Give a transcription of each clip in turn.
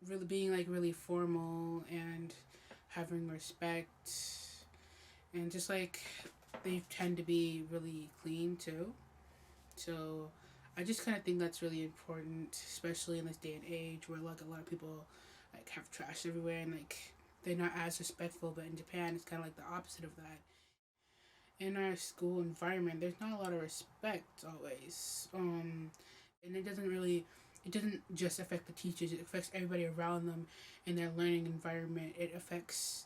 really being like really formal and having respect, and just like they tend to be really clean too. So I just kind of think that's really important, especially in this day and age where like a lot of people like have trash everywhere and like they're not as respectful. But in Japan, it's kind of like the opposite of that. In our school environment, there's not a lot of respect always, and it doesn't just affect the teachers. It affects everybody around them in their learning environment. It affects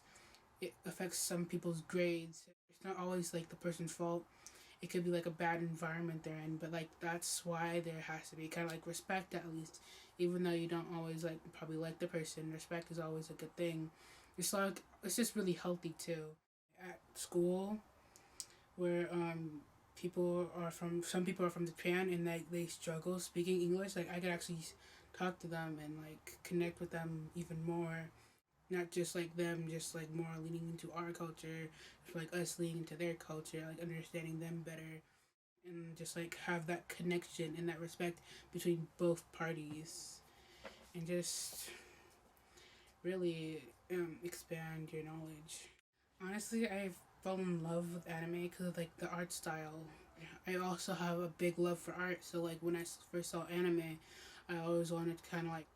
some people's grades. It's not always like the person's fault. It could be like a bad environment they're in, but like that's why there has to be kind of like respect at least, even though you don't always like probably like the person. Respect is always a good thing. It's like it's just really healthy too. At school, where people are from some people are from Japan and like they struggle speaking English, like I could actually talk to them and like connect with them even more, not just like them just like more leaning into our culture, like us leaning into their culture, like understanding them better, and just like have that connection and that respect between both parties, and just really expand your knowledge. Honestly, I fell in love with anime because of like the art style. I also have a big love for art, so like when I first saw anime, I always wanted to kind of like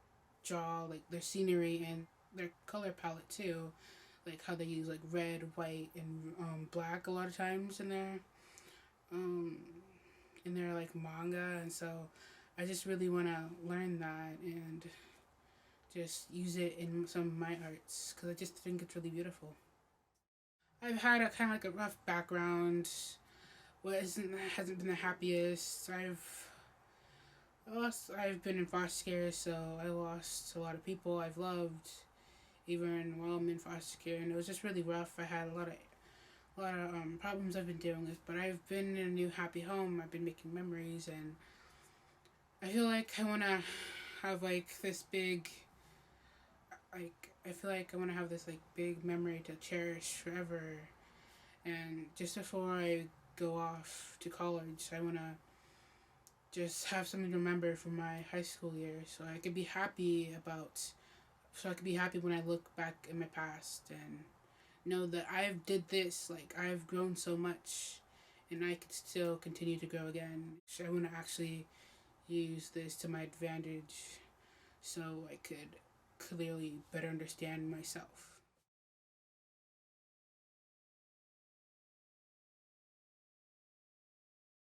draw like their scenery and their color palette too, like how they use like red, white, and black a lot of times um, in their like manga, and so I just really want to learn that and just use it in some of my arts because I just think it's really beautiful. I've had a kind of like a rough background. What isn't hasn't been the happiest. I've been in foster care, so I lost a lot of people I've loved, even while I'm in foster care, and it was just really rough. I had a lot of problems I've been dealing with, but I've been in a new happy home. I've been making memories, and I feel like I wanna have like this big I feel like I want to have this like big memory to cherish forever. And just before I go off to college, I want to just have something to remember from my high school years, so I could be happy when I look back in my past and know that I've did this, like I've grown so much and I could still continue to grow again. So I want to actually use this to my advantage so I could clearly better understand myself.